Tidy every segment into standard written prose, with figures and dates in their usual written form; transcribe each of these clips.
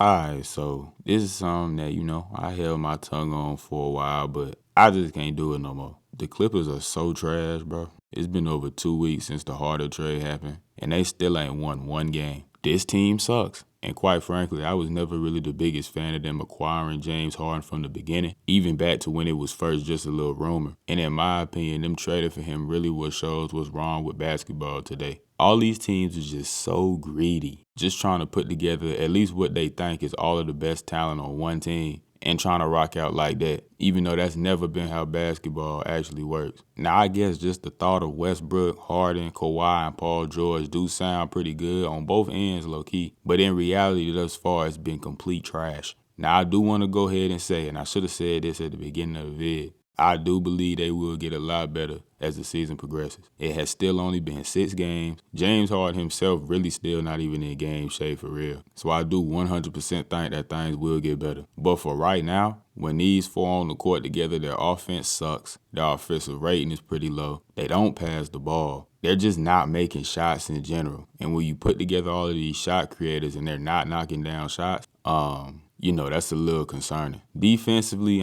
Alright, so this is something that, I held my tongue on for a while, but I just can't do it no more. The Clippers are so trash, bro. It's been over 2 weeks since the Harden trade happened, and they still ain't won one game. This team sucks. And quite frankly, I was never really the biggest fan of them acquiring James Harden from the beginning, even back to when it was first just a little rumor. And in my opinion, them trading for him really what shows what's wrong with basketball today. All these teams are just so greedy, just trying to put together at least what they think is all of the best talent on one team and trying to rock out like that, even though that's never been how basketball actually works. Now, I guess just the thought of Westbrook, Harden, Kawhi, and Paul George do sound pretty good on both ends, low-key, but in reality, thus far, it's been complete trash. Now, I do want to go ahead and say, and I should have said this at the beginning of the vid, I do believe they will get a lot better as the season progresses. It has still only been 6 games. James Harden himself really still not even in game shape for real. So I do 100% think that things will get better. But for right now, when these four on the court together, their offense sucks. Their offensive rating is pretty low. They don't pass the ball. They're just not making shots in general. And when you put together all of these shot creators and they're not knocking down shots, that's a little concerning. Defensively,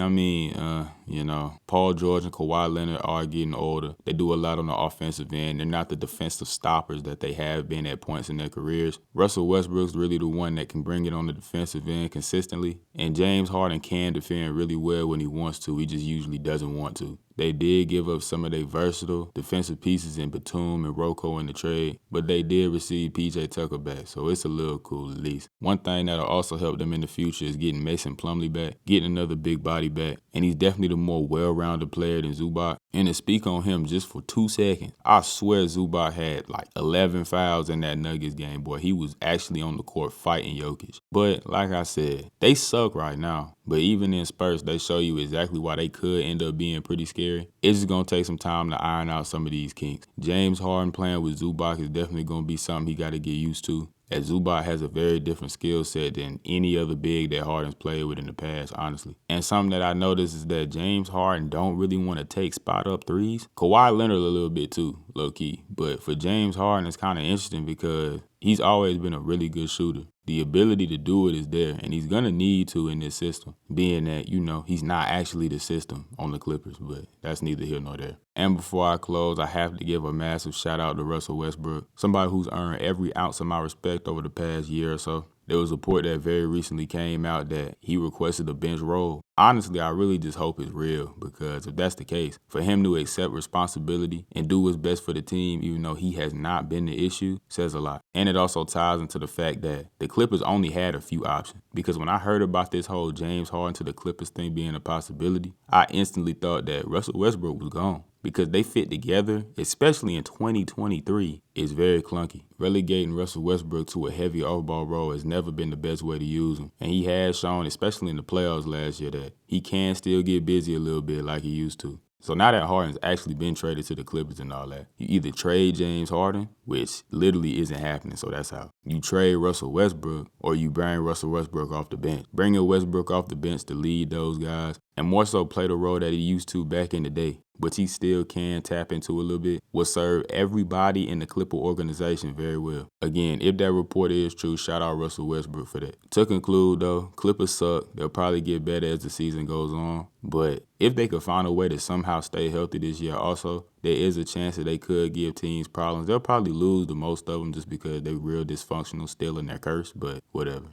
Paul George and Kawhi Leonard are getting older. They do a lot on the offensive end. They're not the defensive stoppers that they have been at points in their careers. Russell Westbrook's really the one that can bring it on the defensive end consistently. And James Harden can defend really well when he wants to. He just usually doesn't want to. They did give up some of their versatile defensive pieces in Batum and Rocco in the trade, but they did receive PJ Tucker back, so it's a little cool at least. One thing that'll also help them in the future is getting Mason Plumlee back, getting another big body back, and he's definitely the more well-rounded player than Zubac. And to speak on him just for 2 seconds, I swear Zubac had like 11 fouls in that Nuggets game, boy. He was actually on the court fighting Jokic. But like I said, they suck right now. But even in spurts, they show you exactly why they could end up being pretty scary. It's just going to take some time to iron out some of these kinks. James Harden playing with Zubac is definitely going to be something he got to get used to, as Zubac has a very different skill set than any other big that Harden's played with in the past, honestly. And something that I noticed is that James Harden don't really want to take spot-up threes. Kawhi Leonard a little bit too, low-key. But for James Harden, it's kind of interesting because he's always been a really good shooter. The ability to do it is there, and he's going to need to in this system, being that, he's not actually the system on the Clippers, but that's neither here nor there. And before I close, I have to give a massive shout out to Russell Westbrook, somebody who's earned every ounce of my respect over the past year or so. There was a report that very recently came out that he requested a bench role. Honestly, I really just hope it's real, because if that's the case, for him to accept responsibility and do what's best for the team, even though he has not been the issue, says a lot. And it also ties into the fact that the Clippers only had a few options. Because when I heard about this whole James Harden to the Clippers thing being a possibility, I instantly thought that Russell Westbrook was gone. Because they fit together, especially in 2023, is very clunky. Relegating Russell Westbrook to a heavy off-ball role has never been the best way to use him. And he has shown, especially in the playoffs last year, that he can still get busy a little bit like he used to. So now that Harden's actually been traded to the Clippers and all that, you either trade James Harden, which literally isn't happening, so that's how. You trade Russell Westbrook, or you bring Russell Westbrook off the bench. Bringing Westbrook off the bench to lead those guys, and more so play the role that he used to back in the day, which he still can tap into a little bit, will serve everybody in the Clipper organization very well. Again, if that report is true, shout out Russell Westbrook for that. To conclude though, Clippers suck. They'll probably get better as the season goes on. But if they could find a way to somehow stay healthy this year also, there is a chance that they could give teams problems. They'll probably lose the most of them just because they're real dysfunctional still in their curse, but whatever.